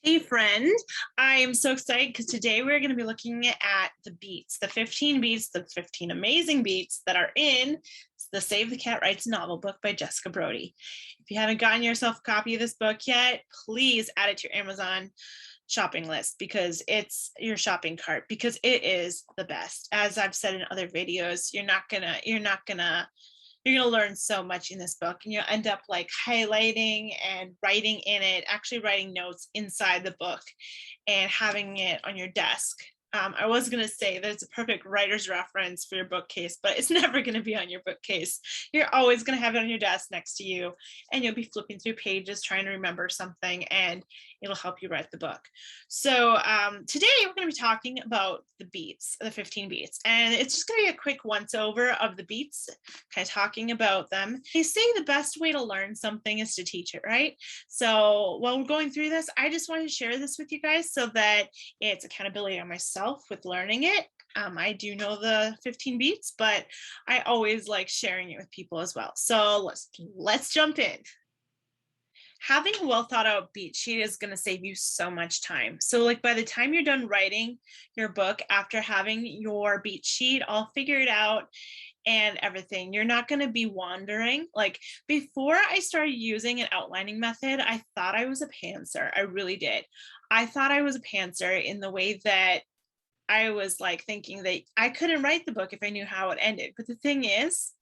Hey friend, I am so excited because today we're going to be looking at the beats, the 15 beats, the 15 amazing beats that are in the Save the Cat Writes novel book by Jessica Brody. If you haven't gotten yourself a copy of this book yet, please add it to your Amazon shopping list because it's your shopping cart because it is the best. As I've said in other videos, you're gonna learn so much in this book, and you'll end up like highlighting and writing in it, actually writing notes inside the book and having it on your desk. I was going to say there's a perfect writer's reference for your bookcase, but it's never going to be on your bookcase. You're always going to have it on your desk next to you, and you'll be flipping through pages trying to remember something, and it'll help you write the book. So today we're going to be talking about the beats, the 15 beats, and it's just going to be a quick once over of the beats, kind of talking about them. They say the best way to learn something is to teach it, right? So while we're going through this, I just wanted to share this with you guys so that it's accountability on myself with learning it. I do know the 15 beats, but I always like sharing it with people as well. So let's jump in. Having a well thought out beat sheet is going to save you so much time. So like by the time you're done writing your book, after having your beat sheet all figured out and everything, you're not going to be wandering. Like before I started using an outlining method, I thought I was a pantser. I really did. I thought I was a pantser in the way that I was like thinking that I couldn't write the book if I knew how it ended. But the thing is,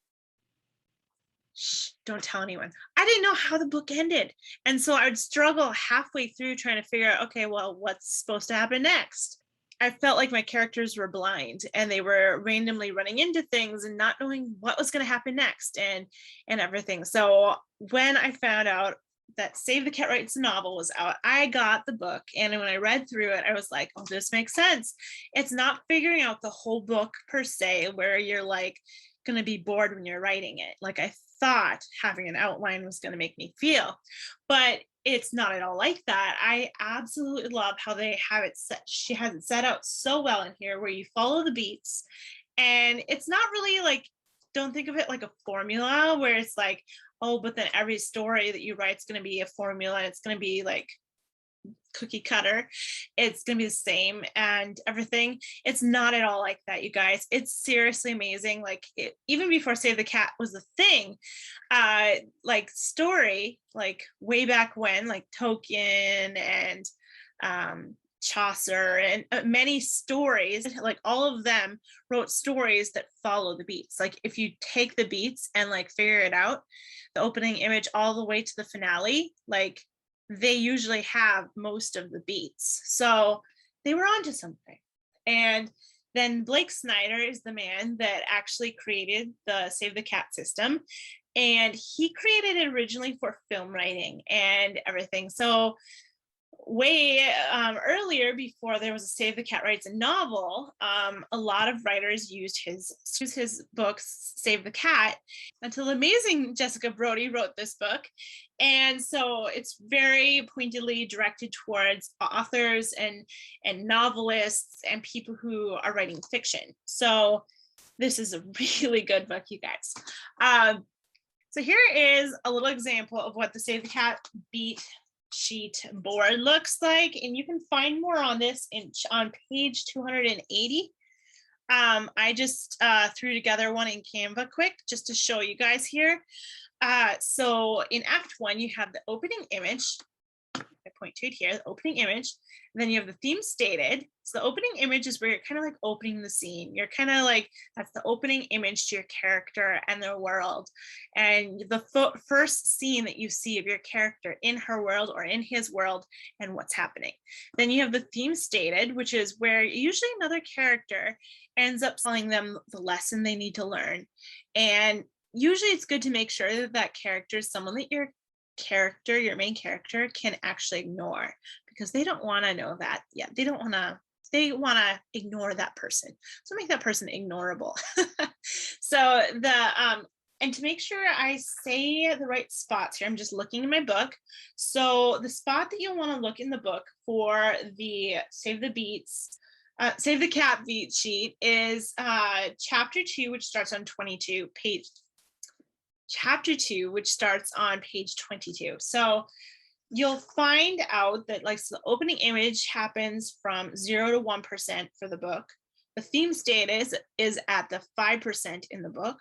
shh, don't tell anyone. I didn't know how the book ended. And so I would struggle halfway through trying to figure out, okay, well, what's supposed to happen next? I felt like my characters were blind and they were randomly running into things and not knowing what was going to happen next and everything. So when I found out that Save the Cat Writes novel was out, I got the book, and when I read through it, I was like, oh, this makes sense. It's not figuring out the whole book per se, where you're like going to be bored when you're writing it. Like I thought having an outline was going to make me feel, but it's not at all like that. I absolutely love how they have it set. She has it set out so well in here where you follow the beats, and it's not really like, don't think of it like a formula where it's like, oh, but then every story that you write is going to be a formula and it's going to be like cookie cutter. It's going to be the same and everything. It's not at all like that, you guys. It's seriously amazing. Like even before Save the Cat was a thing, like story, like way back when, like Tolkien and Chaucer and many stories, like all of them wrote stories that follow the beats. Like if you take the beats and like figure it out, the opening image all the way to the finale, like they usually have most of the beats. So they were onto something. And then Blake Snyder is the man that actually created the Save the Cat system. And he created it originally for film writing and everything. So way earlier, before there was a Save the Cat Writes a novel, a lot of writers used his books, Save the Cat, until the amazing Jessica Brody wrote this book. And so it's very pointedly directed towards authors and novelists and people who are writing fiction. So this is a really good book, you guys. So here is a little example of what the Save the Cat beat sheet board looks like, and you can find more on this on page 280. I just threw together one in Canva quick just to show you guys here. So in Act 1, you have the opening image. I point to it here, the opening image. And then you have the theme stated. So the opening image is where you're kind of like opening the scene. You're kind of like, that's the opening image to your character and their world. And the first scene that you see of your character in her world or in his world and what's happening. Then you have the theme stated, which is where usually another character ends up telling them the lesson they need to learn. And usually it's good to make sure that that character is someone that your main character can actually ignore, because they don't want to know that. Yeah, they want to ignore that person. So make that person ignorable. So and to make sure I say the right spots here, I'm just looking in my book. So the spot that you'll want to look in the book for the Save the Cat beat sheet is chapter 2, which starts on 22 page. Chapter 2, which starts on page 22. So you'll find out that like so the opening image happens from 0 to 1% for the book. The theme state is at the 5% in the book.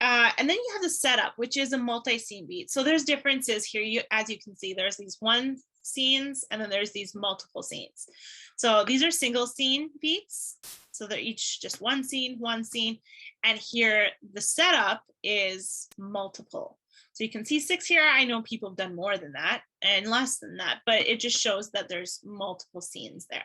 And then you have the setup, which is a multi-scene beat. So there's differences here. As you can see, there's these one scenes and then there's these multiple scenes. So these are single scene beats. So they're each just one scene. And here the setup is multiple. So you can see 6 here. I know people have done more than that and less than that, but it just shows that there's multiple scenes there.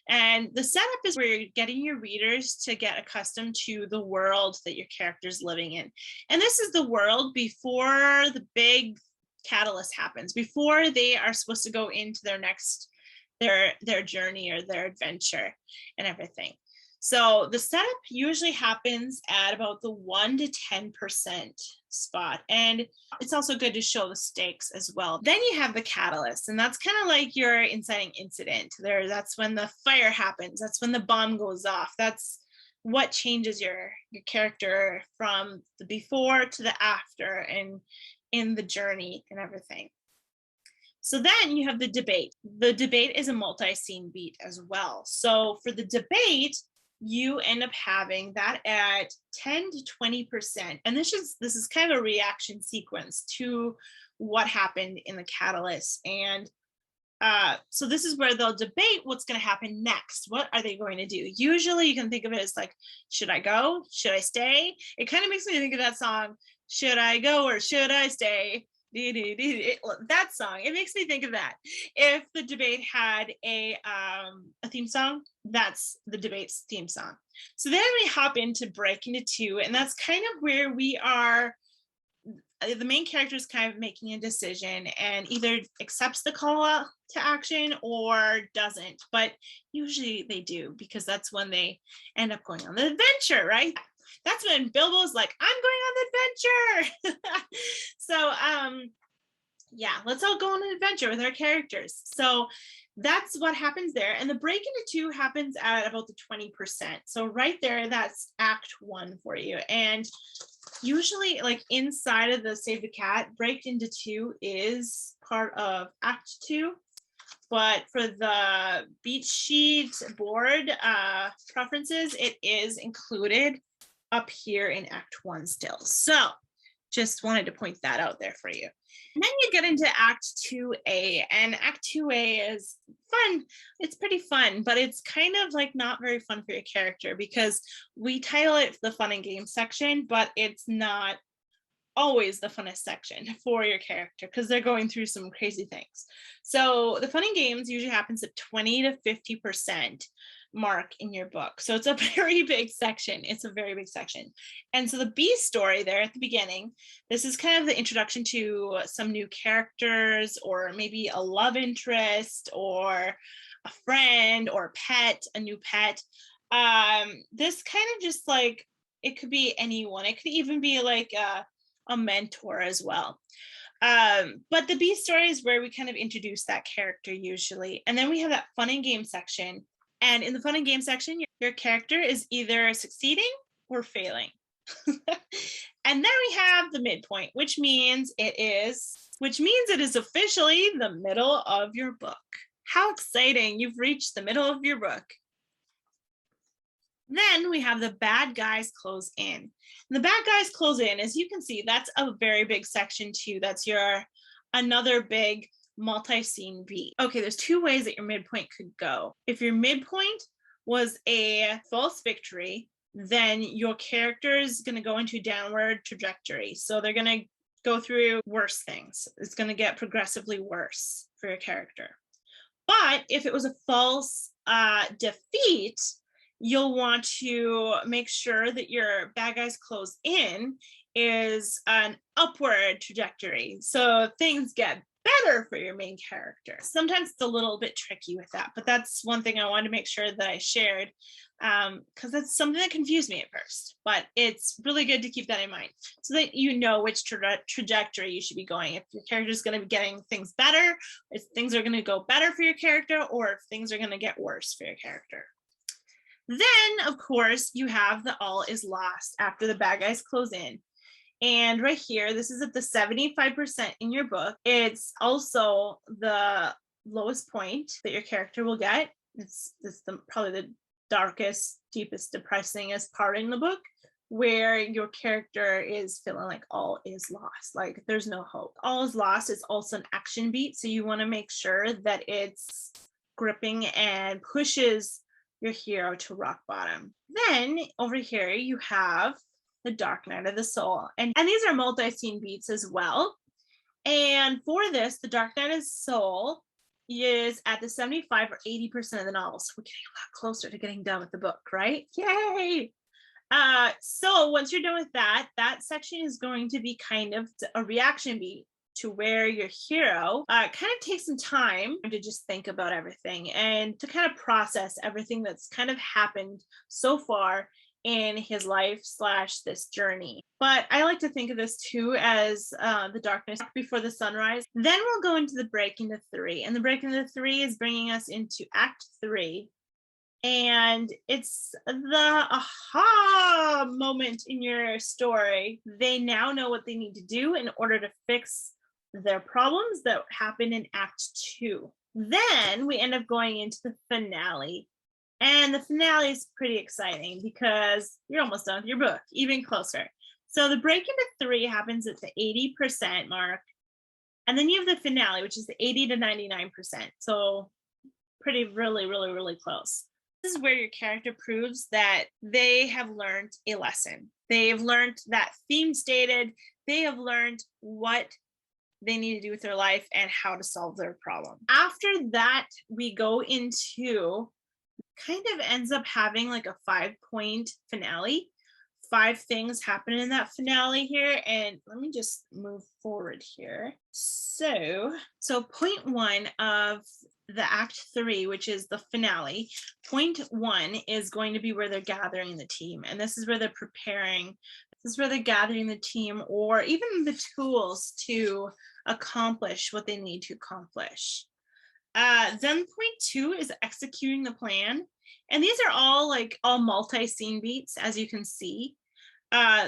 And the setup is where you're getting your readers to get accustomed to the world that your character's living in. And this is the world before the big catalyst happens, before they are supposed to go into their journey or their adventure and everything. So the setup usually happens at about the 1 to 10% spot. And it's also good to show the stakes as well. Then you have the catalyst, and that's kind of like your inciting incident. That's when the fire happens. That's when the bomb goes off. That's what changes your character from the before to the after and in the journey and everything. So then you have the debate. The debate is a multi-scene beat as well. So for the debate, you end up having that at 10 to 20%. And this is kind of a reaction sequence to what happened in the catalyst. And so this is where they'll debate what's going to happen next. What are they going to do? Usually you can think of it as like, should I go? Should I stay? It kind of makes me think of that song, should I go or should I stay? That song, it makes me think of that. If the debate had a theme song, that's the debate's theme song. So then we hop into break into 2, and that's kind of where we are. The main character is kind of making a decision and either accepts the call to action or doesn't, but usually they do, because that's when they end up going on the adventure, right? That's when Bilbo's like, I'm going on the adventure. So yeah, let's all go on an adventure with our characters. So that's what happens there. And the break into 2 happens at about the 20%. So right there, that's Act 1 for you. And usually like inside of the Save the Cat, break into 2 is part of Act 2. But for the beat sheet board preferences, it is included up here in Act 1 still. So just wanted to point that out there for you. And then you get into Act 2A, and Act 2A is fun. It's pretty fun, but it's kind of like not very fun for your character, because we title it the fun and games section, but it's not always the funnest section for your character because they're going through some crazy things. So the fun and games usually happens at 20 to 50% mark in your book. So it's a very big section. It's a very big section. And so the B story there at the beginning, this is kind of the introduction to some new characters, or maybe a love interest or a friend or a pet, a new pet. This kind of just like, it could be anyone. It could even be like a mentor as well. But the B story is where we kind of introduce that character usually. And then we have that fun and game section. And in the fun and game section, your character is either succeeding or failing. And then we have the midpoint, which means it is officially the middle of your book. How exciting, you've reached the middle of your book. Then we have the bad guys close in. And the bad guys close in, as you can see, that's a very big section too. That's another big multi-scene beat. Okay, there's 2 ways that your midpoint could go. If your midpoint was a false victory, then your character is going to go into downward trajectory. So they're going to go through worse things. It's going to get progressively worse for your character. But if it was a false defeat, you'll want to make sure that your bad guys close in is an upward trajectory. So things get better for your main character. Sometimes it's a little bit tricky with that, but that's one thing I wanted to make sure that I shared, because that's something that confused me at first, but it's really good to keep that in mind so that you know which trajectory you should be going. If your character is going to be getting things better, if things are going to go better for your character, or if things are going to get worse for your character. Then, of course, you have the all is lost after the bad guys close in. And right here, this is at the 75% in your book. It's also the lowest point that your character will get. It's probably the darkest, deepest, depressingest part in the book, where your character is feeling like all is lost, like there's no hope. All is lost is also an action beat, so you want to make sure that it's gripping and pushes your hero to rock bottom. Then over here you have the dark night of the soul, and these are multi-scene beats as well. And for this, the dark night of the soul is at the 75 or 80% of the novel, so we're getting a lot closer to getting done with the book, right? Yay! So once you're done with that section is going to be kind of a reaction beat to where your hero kind of takes some time to just think about everything and to kind of process everything that's kind of happened so far in his life / this journey. But I like to think of this too as the darkness before the sunrise. Then we'll go into the break into 3, and the break into 3 is bringing us into Act 3. And it's the aha moment in your story. They now know what they need to do in order to fix their problems that happened in Act 2. Then we end up going into the finale. And the finale is pretty exciting because you're almost done with your book, even closer. So the break into 3 happens at the 80% mark. And then you have the finale, which is the 80 to 99%. So pretty, really, really, really close. This is where your character proves that they have learned a lesson. They've learned that theme stated. They have learned what they need to do with their life and how to solve their problem. After that, we go into kind of ends up having like a 5-point finale. 5 things happen in that finale here, and let me just move forward here. So point 1 of the Act 3, which is the finale, point 1 is going to be where they're gathering the team, and this is where they're preparing. This is where they're gathering the team, or even the tools to accomplish what they need to accomplish. Then point 2 is executing the plan. And these are all multi-scene beats, as you can see.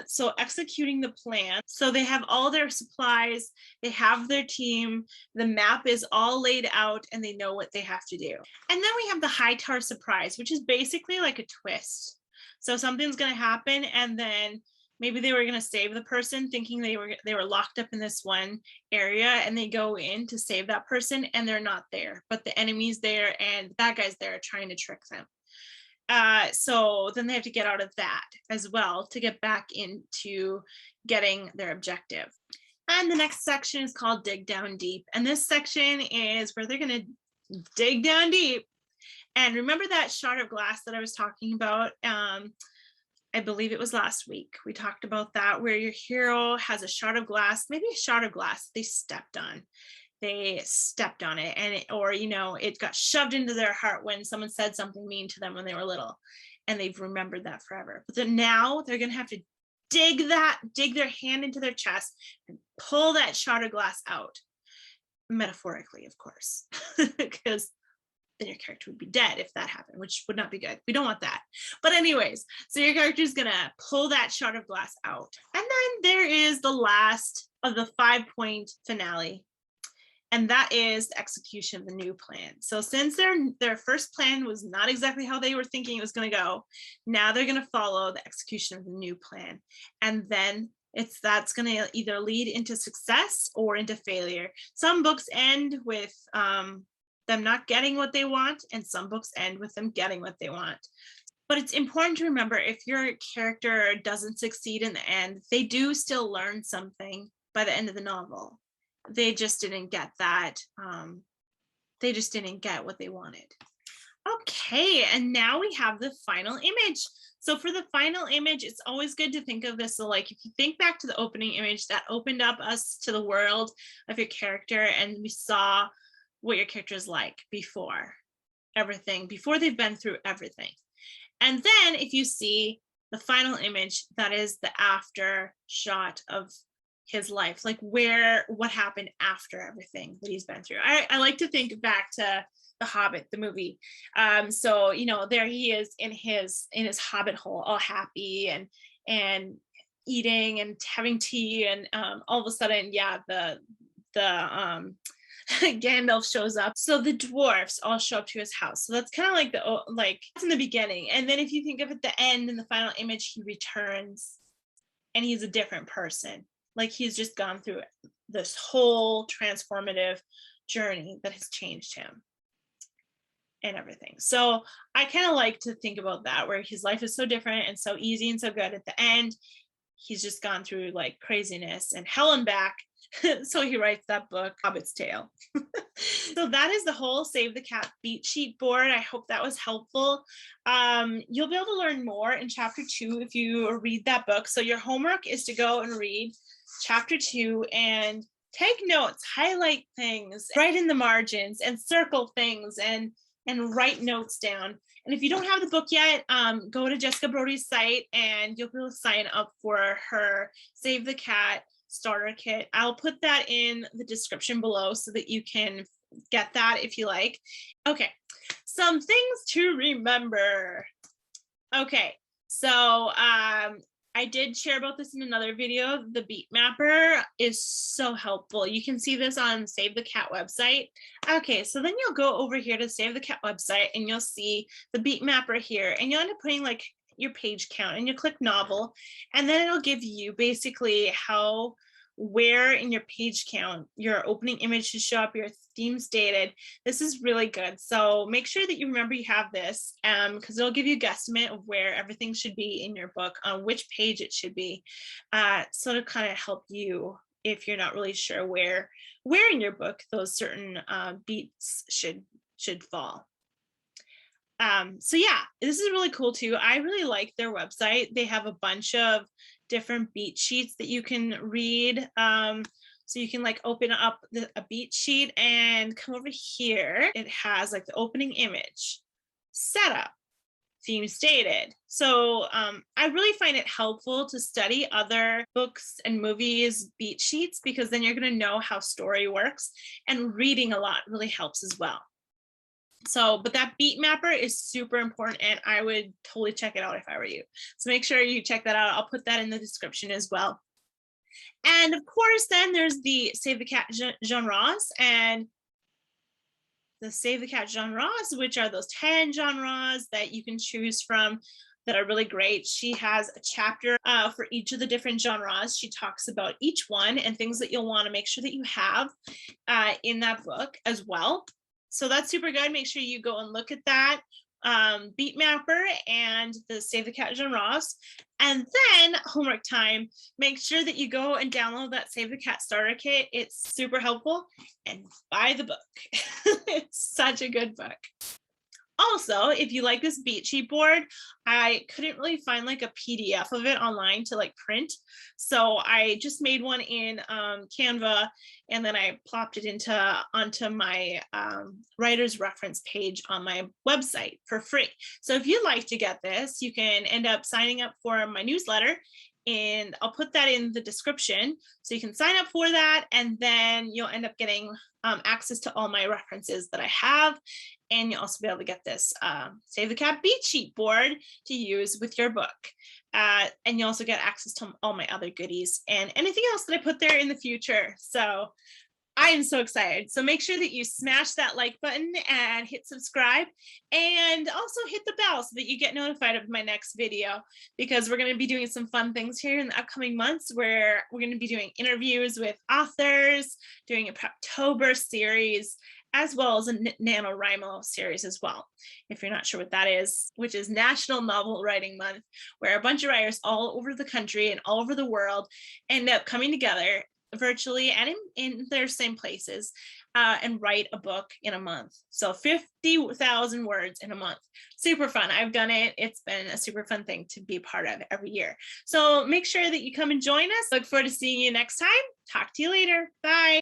So executing the plan. So they have all their supplies, they have their team, the map is all laid out, and they know what they have to do. And then we have the high tower surprise, which is basically like a twist. So something's going to happen, and then maybe they were going to save the person thinking they were locked up in this one area, and they go in to save that person and they're not there, but the enemy's there and the bad guy's there trying to trick them. So then they have to get out of that as well to get back into getting their objective. And the next section is called Dig Down Deep. And this section is where they're going to dig down deep. And remember that shard of glass that I was talking about? I believe it was last week. We talked about that, where your hero has a shard of glass, maybe a shard of glass they stepped on. They stepped on it, and it got shoved into their heart when someone said something mean to them when they were little, and they've remembered that forever. But then now they're going to have to dig their hand into their chest and pull that shard of glass out. Metaphorically, of course, because then your character would be dead if that happened, which would not be good. We don't want that. But anyways, so your character is going to pull that shard of glass out. And then there is the last of the 5-point finale. And that is the execution of the new plan. So since their first plan was not exactly how they were thinking it was going to go, now they're going to follow the execution of the new plan. And then that's going to either lead into success or into failure. Some books end with them not getting what they want, and some books end with them getting what they want. But it's important to remember, if your character doesn't succeed in the end, they do still learn something by the end of the novel. They just didn't get that. They just didn't get what they wanted. Okay, and now we have the final image. So for the final image, it's always good to think of this. So like if you think back to the opening image, that opened up us to the world of your character, and we saw what your character is like before they've been through everything. And then if you see the final image, that is the after shot of his life, like what happened after everything that he's been through. I like to think back to The Hobbit, the movie. So there he is in his hobbit hole, all happy, and eating and having tea, and all of a sudden, yeah, the Gandalf shows up. So the dwarfs all show up to his house. So that's kind of like that's in the beginning. And then if you think of at the end, in the final image, he returns and he's a different person. Like he's just gone through this whole transformative journey that has changed him and everything. So I kind of like to think about that, where his life is so different and so easy and so good. At the end, he's just gone through like craziness and hell and back. So he writes that book, Hobbit's Tale. So that is the whole Save the Cat beat sheet board. I hope that was helpful. You'll be able to learn more in chapter 2 if you read that book. So your homework is to go and read chapter 2 and take notes, highlight things, write in the margins and circle things and write notes down. And if you don't have the book yet, go to Jessica Brody's site and you'll be able to sign up for her Save the Cat starter kit. I'll put that in the description below so that you can get that if you like. Okay, some things to remember. Okay, so I did share about this in another video. The beat mapper is so helpful. You can see this on Save the Cat website. Okay, so then you'll go over here to Save the Cat website and you'll see the beat mapper here, and you'll end up putting like your page count and you click novel, and then it'll give you basically where in your page count your opening image should show up, your theme stated. This is really good. So make sure that you remember you have this, because it'll give you a guesstimate of where everything should be in your book, on which page it should be. So to kind of help you if you're not really sure where in your book those certain beats should fall. So yeah, this is really cool too. I really like their website. They have a bunch of different beat sheets that you can read. So you can like open up a beat sheet and come over here. It has like the opening image, setup, theme stated. So I really find it helpful to study other books and movies beat sheets, because then you're going to know how story works, and reading a lot really helps as well. So, but that beat mapper is super important, and I would totally check it out if I were you. So make sure you check that out. I'll put that in the description as well. And of course, then there's the Save the Cat genres, and the Save the Cat genres, which are those 10 genres that you can choose from that are really great. She has a chapter for each of the different genres. She talks about each one and things that you'll want to make sure that you have in that book as well. So that's super good. Make sure you go and look at that beat mapper and the Save the Cat genres. And then homework time, make sure that you go and download that Save the Cat starter kit. It's super helpful, and buy the book. It's such a good book. Also, if you like this beat sheet board, I couldn't really find like a PDF of it online to like print. So I just made one in Canva, and then I plopped it onto my writer's reference page on my website for free. So if you'd like to get this, you can end up signing up for my newsletter, and I'll put that in the description. So you can sign up for that, and then you'll end up getting access to all my references that I have. And you'll also be able to get this Save the Cat beat sheet board to use with your book. And you also get access to all my other goodies and anything else that I put there in the future. So I am so excited. So make sure that you smash that like button and hit subscribe, and also hit the bell so that you get notified of my next video, because we're going to be doing some fun things here in the upcoming months, where we're going to be doing interviews with authors, doing a Preptober series, as well as a NaNoWriMo series as well, if you're not sure what that is, which is National Novel Writing Month, where a bunch of writers all over the country and all over the world end up coming together virtually and in their same places and write a book in a month. So 50,000 words in a month. Super fun. I've done it. It's been a super fun thing to be part of every year. So make sure that you come and join us. Look forward to seeing you next time. Talk to you later. Bye.